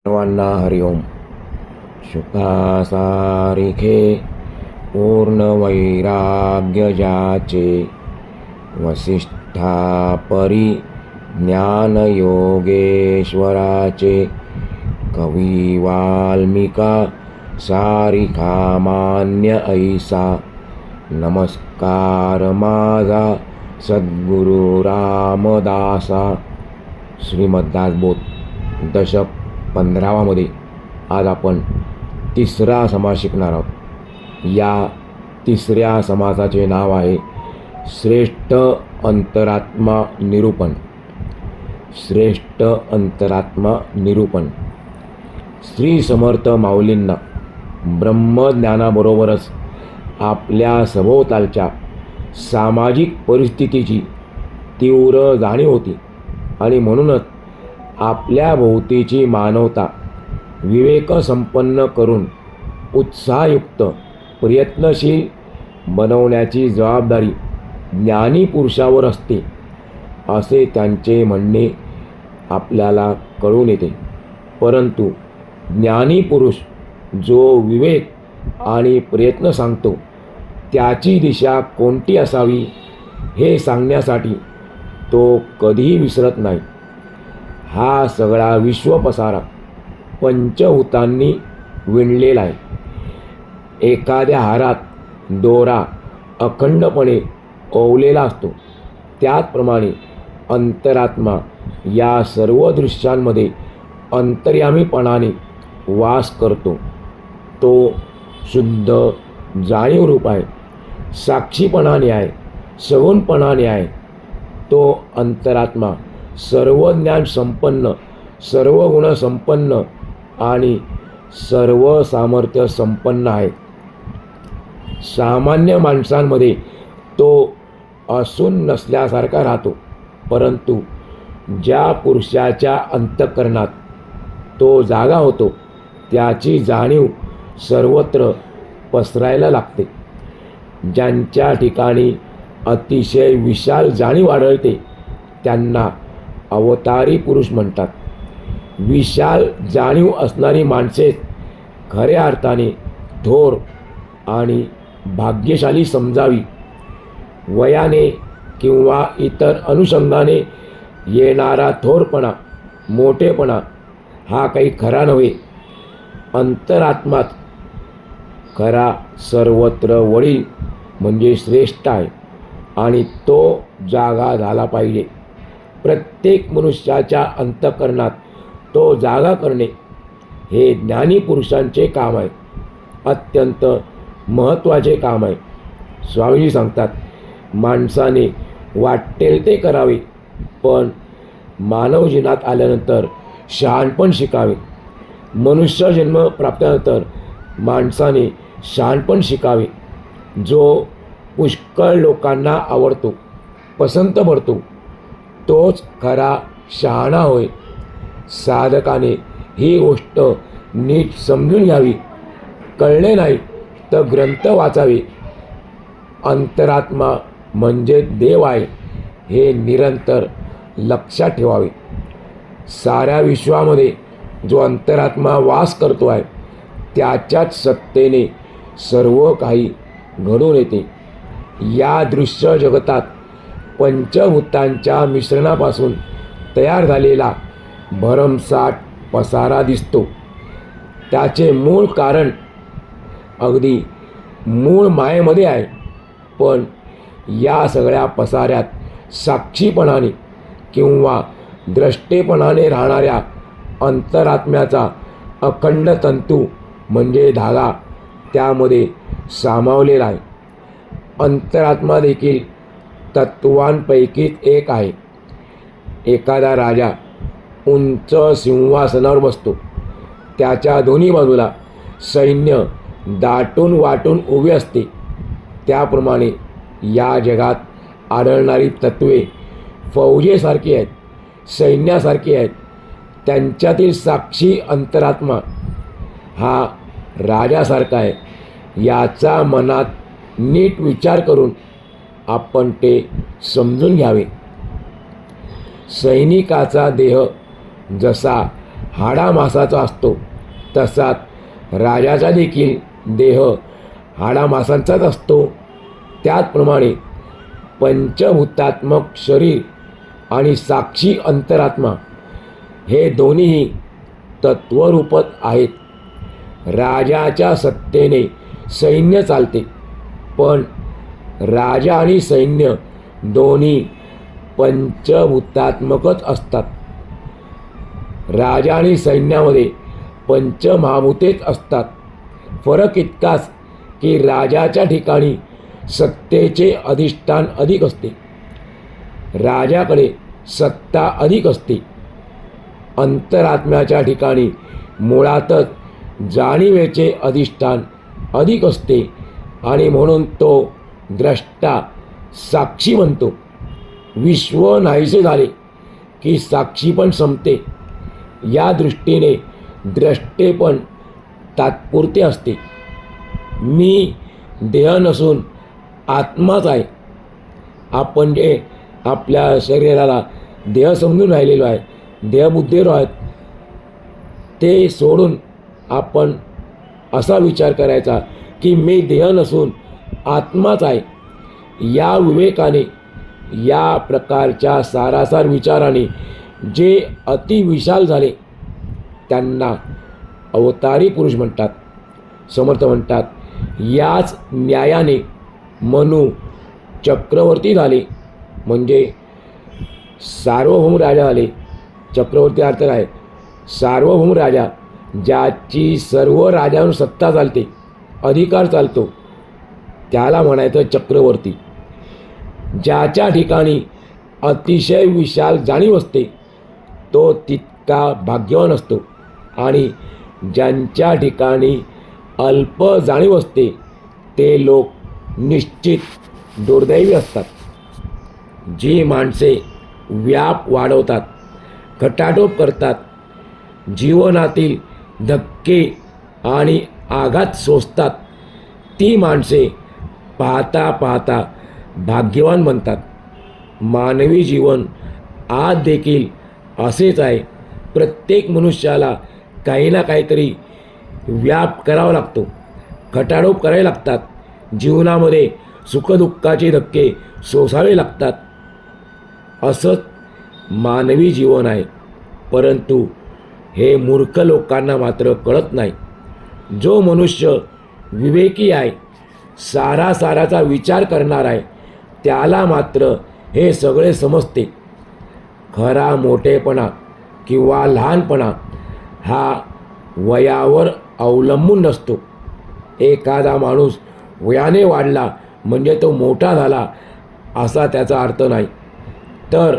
सर्वांना हरिओम. शुकासारिखे पूर्ण वैराग्य ज्याचे, वसिष्ठा परी ज्ञान योगेश्वराचे. कवी वाल्मिका सारिखा मान्य ऐसा, नमस्कार माझा सद्गुरु रामदासा. श्रीमद्दासबोध दशक 15 मध्ये आज आपण तिसरा समास शिकणार आहोत. या तिसऱ्या समासाचे नाव आहे श्रेष्ठ अंतरात्मा निरूपण. श्रेष्ठ अंतरात्मा निरूपण. श्री समर्थ माऊलींना ब्रह्मज्ञानाबरोबरच आपल्या सभोवतालच्या सामाजिक परिस्थितीची तीव्र जाणीव होती आणि म्हणूनच आपल्या भोवतीची मानवता विवेकसंपन्न करून उत्साहयुक्त प्रयत्नशील बनवण्याची जबाबदारी ज्ञानी पुरुषावर असते, असे त्यांचे म्हणणे आपल्याला कळून येते. परंतु ज्ञानी पुरुष जो विवेक आणि प्रयत्न सांगतो, त्याची दिशा कोणती असावी हे सांगण्यासाठी तो कधीही विसरत नाही. हा सगळा विश्वपसारा पंचभूतांनी विणलेला आहे. एखाद्या हारात दोरा अखंडपणे ओवलेला असतो, त्याचप्रमाणे अंतरात्मा या सर्व दृश्यांमध्ये अंतर्यामीपणाने वास करतो. तो शुद्ध जाणीवरूप आहे, साक्षीपणाने आहे, सगुणपणाने आहे. तो अंतरात्मा सर्व ज्ञान संपन्न, सर्व गुण संपन्न आणि सर्व सामर्थ्य संपन्न आहे. सामान्य माणसांमध्ये तो असून नसल्यासारखा राहतो, परंतु ज्या पुरुषाच्या अंतःकरणात तो जागा होतो, त्याची जाणीव सर्वत्र पसरायला लागते. ज्यांच्या ठिकाणी अतिशय विशाल जाणीव आढळते, त्यांना अवतारी पुरुष म्हणतात. विशाल जाणीव असणारी माणसे खऱ्या अर्थाने थोर आणि भाग्यशाली समजावी. वयाने किंवा इतर अनुषंगाने येणारा थोरपणा, मोठेपणा हा काही खरा नव्हे. अंतरात्माच खरा सर्वत्र वडील म्हणजे श्रेष्ठ आहे आणि तो जागा झाला पाहिजे. प्रत्येक मनुष्याच्या अंतःकरणात तो जागा करणे हे ज्ञानी पुरुषांचे काम आहे, अत्यंत महत्त्वाचे काम आहे. स्वामीजी सांगतात, माणसाने वाटेल ते करावे, पण मानव जीवनात आल्यानंतर शहाणपण शिकावे. मनुष्य जन्म प्राप्तीनंतर माणसाने शहाणपण शिकावे. जो पुष्कळ लोकांना आवडतो, पसंत पडतो, तोच खरा शहाणा होय. साधकाने ही गोष्ट नीट समजून घ्यावी. कळले नाही तर ग्रंथ वाचावे. अंतरात्मा म्हणजे देव आहे हे निरंतर लक्षात ठेवावे. साऱ्या विश्वामध्ये जो अंतरात्मा वास करतो आहे, त्याच्याच सत्तेने सर्व काही घडून येते. या दृश्य जगतात पंचभूतांच्या मिश्रणापासून तयार झालेला भरमसाठ पसारा दिसतो. त्याचे मूळ कारण अगदी मूळ मायेमध्ये आहे, पण या सगळ्या पसाऱ्यात साक्षीपणाने किंवा द्रष्टेपणाने राहणाऱ्या अंतरात्म्याचा अखंड तंतू म्हणजे धागा त्यामध्ये सामावलेला आहे. अंतरात्मा देखील तत्वांपैकीच एक आहे. एखादा राजा उंच सिंहासनावर बसतो. त्याच्या दोन्ही बाजूला सैन्य दाटून वाटून उभे असते. त्याप्रमाणे या जगात आढळणारी तत्वे फौजेसारखी आहेत, सैन्यासारखी आहेत. त्यांच्यातील साक्षी अंतरात्मा हा राजासारखा आहे. याचा मनात नीट विचार करून आपण ते समजून घ्यावे. सैनिकाचा देह जसा हाडामासाचा असतो, तसाच राजाचा देखील देह हाडामासांचाच असतो. त्याचप्रमाणे पंचभूतात्मक शरीर आणि साक्षी अंतरात्मा हे दोन्हीही तत्वरूपच आहेत. राजाच्या सत्तेने सैन्य चालते, पण राजा आणि सैन्य दोन्ही पंचभूतात्मकच असतात. राजा आणि सैन्यामध्ये पंचमहाभूतेच असतात. फरक इतकाच की राजाच्या ठिकाणी सत्तेचे अधिष्ठान अधिक असते, राजाकडे सत्ता अधिक असते. अंतरात्म्याच्या ठिकाणी मुळातच जाणीवेचे अधिष्ठान अधिक असते आणि म्हणून तो द्रष्टा साक्षी म्हणतो. विश्व नाहीसे झाले की साक्षी पण संपते. या दृष्टीने द्रष्टे पण तात्पुरते असते. मी देह नसून आत्माच आहे. आपण जे आपल्या शरीराला देह समजून राहिलेलो आहे, देहबुद्धीवर आहेत, ते सोडून आपण असा विचार करायचा की मी देह नसून आत्माच आहे. या विवेकाने, या प्रकारच्या सारासार विचाराने जे अतिविशाल झाले त्यांना अवतारी पुरुष म्हणतात. समर्थ म्हणतात, याच न्यायाने मनु चक्रवर्ती झाले, म्हणजे सार्वभौम राजा झाले. चक्रवर्ती अर्थ काय? सार्वभौम राजा, ज्याची सर्व राजांवर सत्ता चालते, अधिकार चालतो, त्याला म्हणायचं चक्रवर्ती. ज्याच्या ठिकाणी अतिशय विशाल जाणीव असते तो तितका भाग्यवान असतो, आणि ज्यांच्या ठिकाणी अल्प जाणीव असते ते लोक निश्चित दुर्दैवी असतात. जी माणसे व्याप वाढवतात, खटाटोप करतात, जीवनातील धक्के आणि आघात सोसतात, ती माणसे पाहता पाहता भाग्यवान बनतात. मानवी जीवन आज देखील असेच आहे. प्रत्येक मनुष्याला काही ना काहीतरी व्याप करावा लागतो, खटाटोप करायला लागतात, जीवनामध्ये सुखदुःखाचे धक्के सोसावे लागतात. असंच मानवी जीवन आहे. परंतु हे मूर्ख लोकांना मात्र कळत नाही. जो मनुष्य विवेकी आहे, सारासाराचा विचार करणार आहे, त्याला मात्र हे सगळे समजते. खरा मोठेपणा किंवा लहानपणा हा वयावर अवलंबून नसतो. एखादा माणूस वयाने वाढला म्हणजे तो मोठा झाला असा त्याचा अर्थ नाही, तर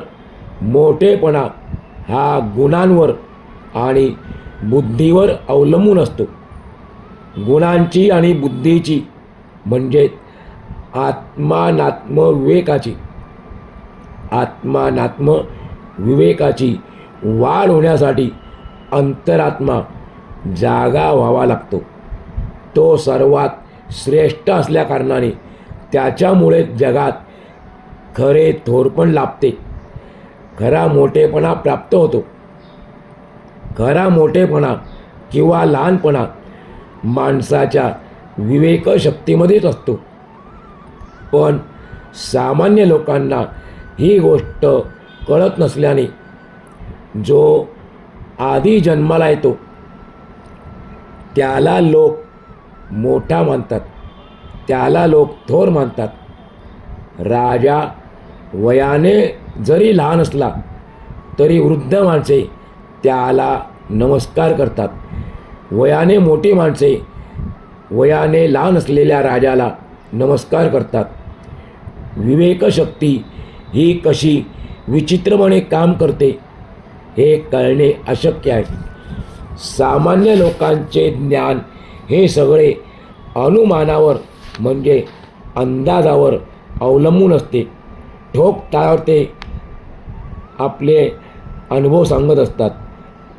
मोठेपणा हा गुणांवर आणि बुद्धीवर अवलंबून असतो. गुणांची आणि बुद्धीची म्हणजे आत्मानात्म विवेकाची वाढ होण्यासाठी अंतरात्मा जागा व्हावा लागतो. तो सर्वात श्रेष्ठ असल्याकारणाने त्याच्यामुळे जगात खरे थोरपण लाभते, खरा मोठेपणा प्राप्त होतो. खरा मोठेपणा किंवा लहानपणा माणसाच्या विवेकशक्तीमध्येच असतो. पण सामान्य लोकांना ही गोष्ट कळत नसल्याने जो आधी जन्माला येतो त्याला लोक मोठा मानतात, त्याला लोक थोर मानतात. राजा वयाने जरी लहान असला तरी वृद्ध माणसे त्याला नमस्कार करतात. वयाने मोठी माणसे वयाने लहान असलेल्या राजाला नमस्कार करतात. विवेकशक्ती ही कशी विचित्रपणे काम करते हे कळणे अशक्य आहे. सामान्य लोकांचे ज्ञान हे सगळे अनुमानावर म्हणजे अंदाजावर अवलंबून असते. ठोक ताळावर ते आपले अनुभव सांगत असतात,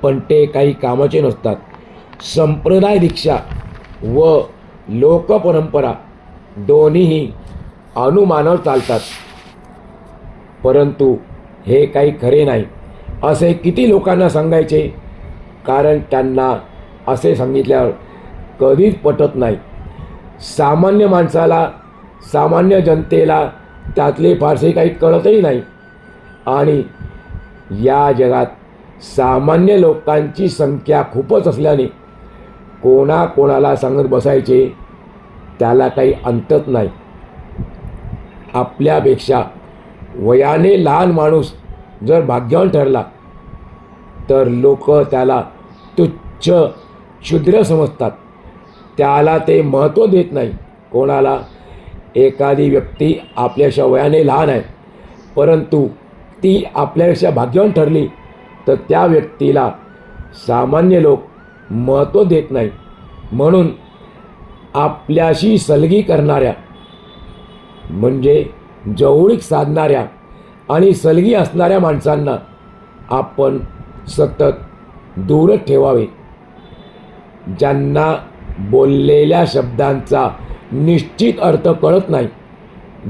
पण ते काही कामाचे नसतात. संप्रदाय दीक्षा व लोकपरंपरा दोन्हीही अनुमानावर चालतात, परंतु हे काही खरे नाही. असे किती लोकांना सांगायचे कारण त्यांना असे सांगितल्यावर कधीच पटत नाही. सामान्य माणसाला, सामान्य जनतेला त्यातले फारसे काही कळतही नाही. आणि या जगात सामान्य लोकांची संख्या खूपच असल्याने कोणाला सांगत बसायचे त्याला काही अंतच नाही. आपल्यापेक्षा वयाने लहान माणूस जर भाग्यवान ठरला तर लोक त्याला तुच्छ, क्षुद्र समजतात. त्याला ते महत्त्व देत नाही. कोणाला एखादी व्यक्ती आपल्यापेक्षा वयाने लहान आहे परंतु ती आपल्यापेक्षा भाग्यवान ठरली तर त्या व्यक्तीला सामान्य लोक महत्त्व देत नाही. म्हणून आपल्याशी सलगी करणाऱ्या म्हणजे जवळीक साधणाऱ्या आणि सलगी असणाऱ्या माणसांना आपण सतत दूरच ठेवावे. ज्यांना बोललेल्या शब्दांचा निश्चित अर्थ कळत नाही,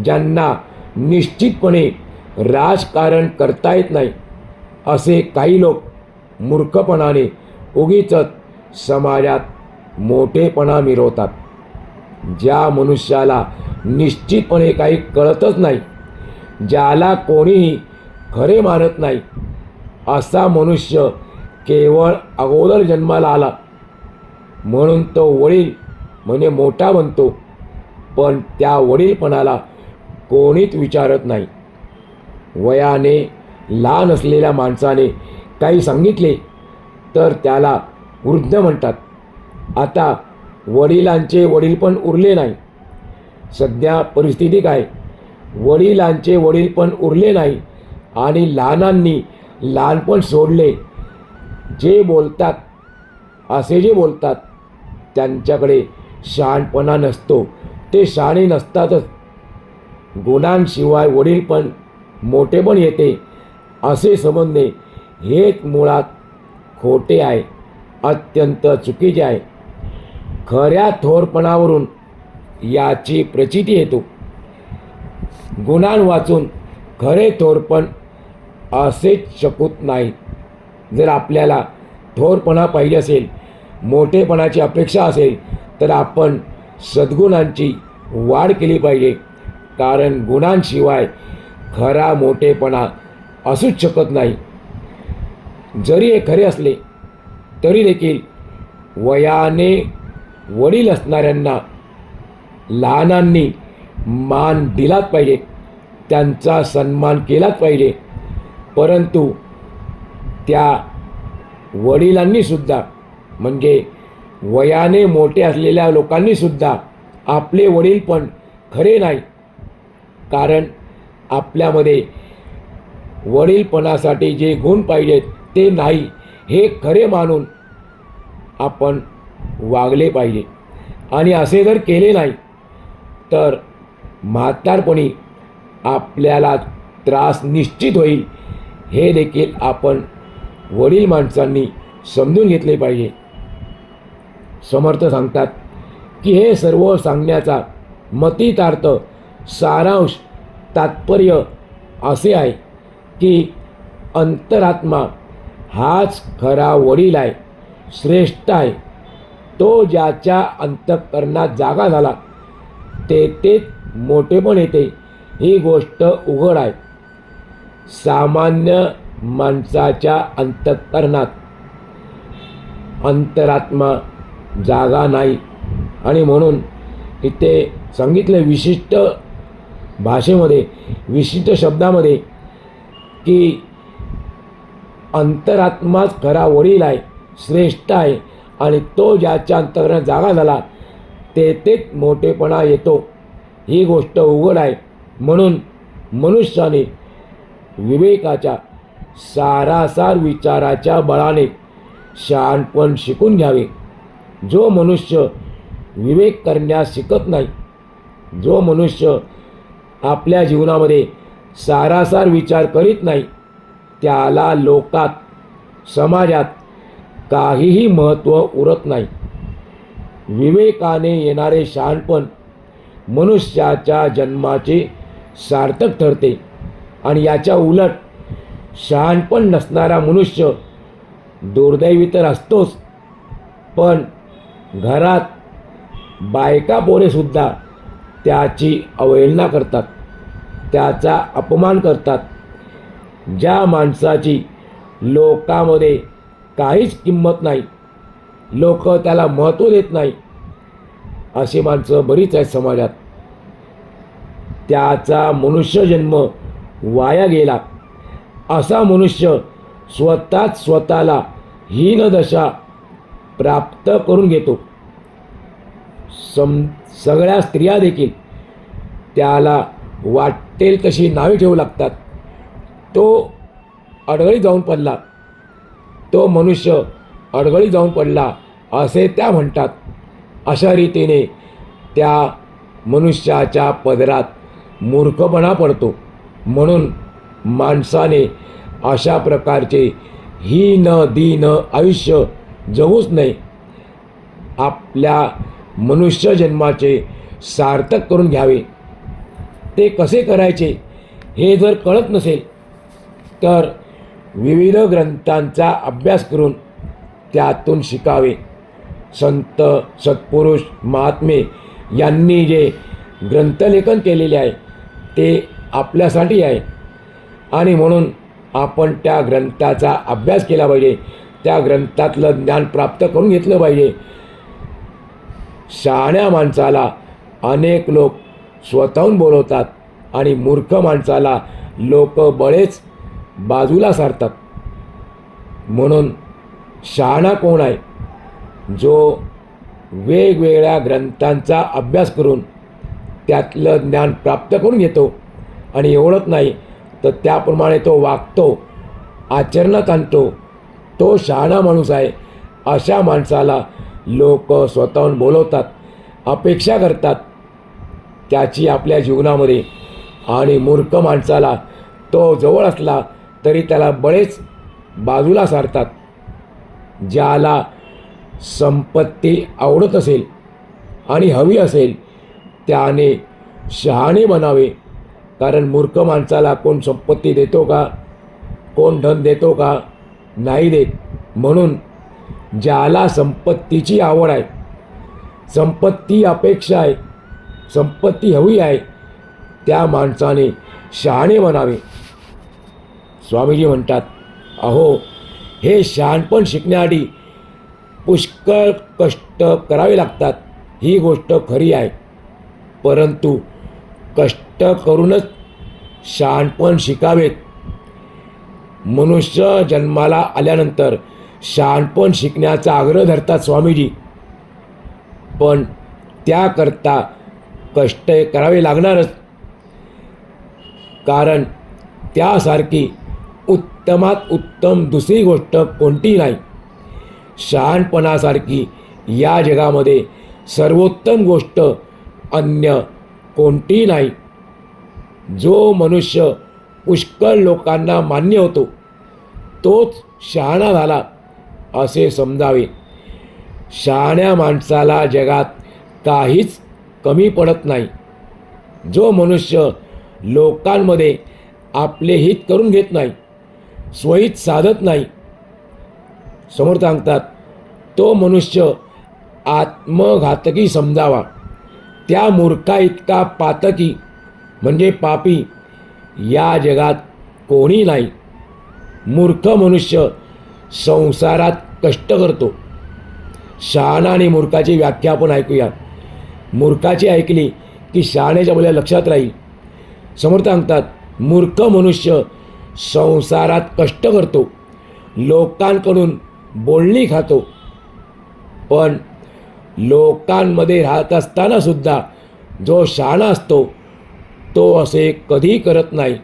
ज्यांना निश्चितपणे राजकारण करता येत नाही, असे काही लोक मूर्खपणाने उगीचच समाजात मोठेपणा मिरवतात. ज्या मनुष्याला निश्चितपणे काही कळतच नाही, ज्याला कोणीही खरे मानत नाही, असा मनुष्य केवळ अगोदर जन्माला आला म्हणून तो वडील म्हणजे मोठा बनतो, पण त्या वडीलपणाला कोणीच विचारत नाही. वयाने लहान असलेल्या माणसाने काही सांगितले तर त्याला वृद्ध म्हणतात. आता वडिलांचे वडील पण उरले नाही. सध्या परिस्थिती काय? वडिलांचे वडील पण उरले नाही आणि लहानांनी लहानपण सोडले. जे बोलतात जे बोलतात त्यांच्याकडे शहाणपणा नसतो, ते शहाणे नसतातच. गुणांशिवाय वडील पण मोठे पण येते असे समजणे हेच मुळात खोटे आहे, अत्यंत चुकीचे आहे. खऱ्या थोरपणावरून याची प्रचिती येतो. गुणांवाचून वाचून खरे थोरपण असेच शकत नाही. जर आपल्याला थोरपणा पाहिजे असेल, मोठेपणाची अपेक्षा असेल तर आपण सद्गुणांची वाढ केली पाहिजे. कारण गुणांशिवाय खरा मोठेपणा असूच शकत नाही. जरी हे खरे असले तरी देखील वयाने वडील असणाऱ्यांना लहानांनी मान दिलाच पाहिजे, त्यांचा सन्मान केलाच पाहिजे. परंतु त्या वडिलांनीसुद्धा म्हणजे वयाने मोठे असलेल्या लोकांनीसुद्धा आपले वडील पण खरे नाही. कारण आपल्यामध्ये वडीलपणासाठी जे गुण पाहिजेत ते नाही हे खरे मानून आपण वागले पाहिजे. आणि असे जर केले नाही तर म्हातारपणी आपल्याला त्रास निश्चित होईल, हे देखील आपण वडील माणसांनी समजून घेतले पाहिजे. समर्थ सांगतात की हे सर्व सांगण्याचा मतितार्थ, सारांश, तात्पर्य असे आहे की अंतरात्मा हाच खरा वडील आहे, श्रेष्ठ आहे. तो ज्याच्या अंतःकरणात जागा झाला तेच मोठेपण येते, ही गोष्ट उघड आहे. सामान्य माणसाच्या अंतःकरणात अंतरात्मा जागा नाही. आणि म्हणून इथे सांगितलं विशिष्ट भाषेमध्ये, विशिष्ट शब्दामध्ये की अंतरात्माच खरा वडील आहे, श्रेष्ठ आहे. आणि तो ज्याच्या अंतःकरणात जागा झाला तेच मोठेपणा येतो, ही गोष्ट उघड आहे. म्हणून मनुष्याने विवेकाच्या सारासार विचाराच्या बळाने शहाणपण शिकून घ्यावे. जो मनुष्य विवेक करण्यास शिकत नाही, जो मनुष्य आपल्या जीवनामध्ये सारासार विचार करीत नाही, त्याला लोकात, समाजात काहीही महत्त्व उरत नाही. विवेकाने येणारे शहाणपण मनुष्याच्या जन्माचे सार्थक ठरते. आणि याच्या उलट शहाणपण नसणारा मनुष्य दुर्दैवी तर असतोच, पण घरात बायका पोरेसुद्धा त्याची अवहेलना करतात, त्याचा अपमान करतात. ज्या माणसाची लोकांमध्ये काहीच किंमत नाही, लोक त्याला महत्त्व देत नाही, अशी माणसं बरीच आहेत समाजात. त्याचा मनुष्यजन्म वाया गेला. असा मनुष्य स्वतःच स्वतःला हीनदशा प्राप्त करून घेतो. सगळ्या स्त्रिया देखील त्याला वाटेल तशी नावे ठेवू लागतात. तो अडगळीत जाऊन पडला, तो मनुष्य अडगळीत जाऊन पडला असे त्या म्हणतात. अशा रीतीने त्या मनुष्याच्या पदरात मूर्खपणा पडतो. म्हणून माणसाने अशा प्रकारचे हीन दीन आयुष्य जगूच नये. आपल्या मनुष्य जन्माचे सार्थक करून घ्यावे. ते कसे करायचे हे जर कळत नसेल तर विविध ग्रंथांचा अभ्यास करून त्यातून शिकावे. संत सत्पुरुष महात्मे यांनी जे ग्रंथलेखन केलेले आहे ते आपल्यासाठी आहे, आणि म्हणून आपण त्या ग्रंथाचा अभ्यास केला पाहिजे, त्या ग्रंथातलं ज्ञान प्राप्त करून घेतलं पाहिजे. शहाण्या माणसाला अनेक लोक स्वतःहून बोलवतात आणि मूर्ख माणसाला लोक बळेच बाजूला सारतात. म्हणून शहाणा कोण आहे? जो वेगवेगळ्या ग्रंथांचा अभ्यास करून त्यातलं ज्ञान प्राप्त करून घेतो आणि एवढंच नाही तर त्याप्रमाणे तो वागतो, आचरणात आणतो, तो शहाणा माणूस आहे. अशा माणसाला लोक स्वतःहून बोलवतात, अपेक्षा करतात त्याची आपल्या जीवनामध्ये. आणि मूर्ख माणसाला तो जवळ असला तरी त्याला बळेच बाजूला सारतात. ज्याला संपत्ती आवडत असेल आणि हवी असेल त्याने शहाणे बनावे. कारण मूर्ख माणसाला कोण संपत्ती देतो का? कोण धन देतो का? नाही देत. म्हणून ज्याला संपत्तीची आवड आहे, संपत्ती अपेक्षा आहे, संपत्ती हवी आहे, त्या माणसाने शहाणे बनावे. स्वामीजी म्हणतात, अहो हे शहाणपण शिकण्यासाठी पुष्कळ कष्ट करावे लागतात. ही गोष्ट खरी आहे, परंतु कष्ट करूनच शहाणपण शिकावेत. मनुष्य जन्माला आल्यानंतर शहाणपण शिकण्याचा आग्रह धरतात स्वामीजी, पण त्याकरता कष्ट करावे लागणारच. कारण त्यासारखी उत्तमात उत्तम दुसरी गोष्ट कोणती नाही. शहाणपणासारखी या जगामध्ये सर्वोत्तम गोष्ट अन्य कोणती नाही. जो मनुष्य पुष्कळ लोकांना मान्य होतो तोच शहाणा झाला असे समजावे. शहाण्या माणसाला जगात काहीच कमी पडत नाही. जो मनुष्य लोकांमध्ये आपले हित करून घेत नाही, स्वहित साधत नाही, समोर सांगतात तो मनुष्य आत्मघातकी समजावा. त्या मूर्खा इतका पातकी म्हणजे पापी या जगात कोणी नाही. मूर्ख मनुष्य संसारात कष्ट करतो. शहाणा आणि मूर्खाची व्याख्या आपण ऐकूया. मूर्खाची ऐकली की शहाण्याच्या बोल्या लक्षात राहील. समर्थ सांगतात, मूर्ख मनुष्य संसारात कष्ट करतो, लोकांकडून बोलणी खातो, पण लोकांमध्ये राहत असताना सुद्धा जो शहाणा असतो तो असे कधी करत नाही.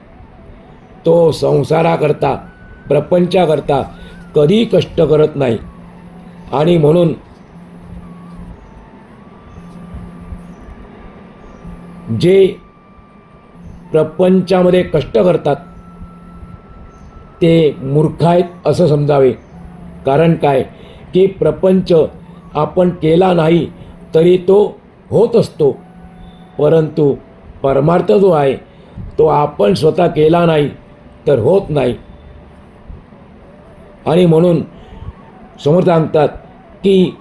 तो संसाराकरता, प्रपंचाकरता कधी कष्ट करत नाही. आणि म्हणून जे प्रपंचामध्ये कष्ट करतात ते मूर्ख आहेत असं समजावे. कारण काय की प्रपंच आपण केला नाही तरी तो होत असतो, परंतु परमार्थ जो आहे तो आपण स्वतः केला नाही तर होत नाही. आणि म्हणून समोर सांगतात की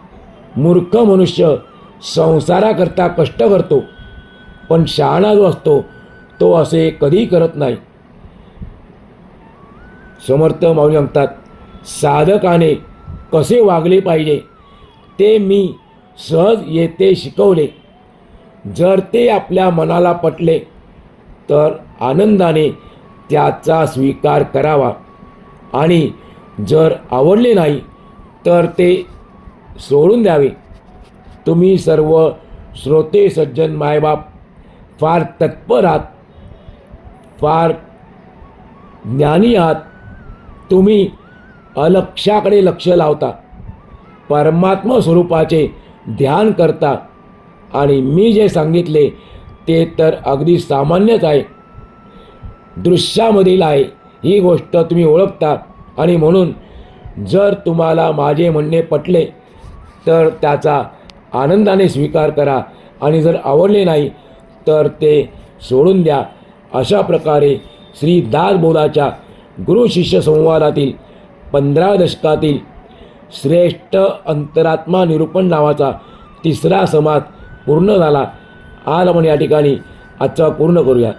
मूर्ख मनुष्य संसाराकरता कष्ट करतो, पण शहाणा जो असतो तो असे कधीही करत नाही. समर्थ माऊली सांगतात, साधकाने कसे वागले पाहिजे ते मी सहज येथे शिकवले. जर ते आपल्या मनाला पटले तर आनंदाने त्याचा स्वीकार करावा, आणि जर आवडले नाही तर ते सोडून द्यावे. तुम्ही सर्व श्रोते सज्जन मायबाप फार तत्पर आहात, फार ज्ञानी आहात. तुम्ही अलक्ष्याकडे लक्ष लावता, परमात्मा स्वरूपाचे ध्यान करता, आणि मी जे सांगितले ते तर अगदी सामान्यच आहे, दृश्यामधील आहे. ही गोष्ट तुम्ही ओळखता, आणि म्हणून जर तुम्हाला माझे म्हणणे पटले तर त्याचा आनंदाने स्वीकार करा, आणि जर आवडले नाही तर ते सोडून द्या. अशा प्रकारे श्री दासबोधाच्या गुरु शिष्य संवादातील 15व्या दशकातील श्रेष्ठ अंतरात्मा निरूपण नावाचा 3रा समास पूर्ण झाला. आज आपण या ठिकाणी आजचा पूर्ण करूया.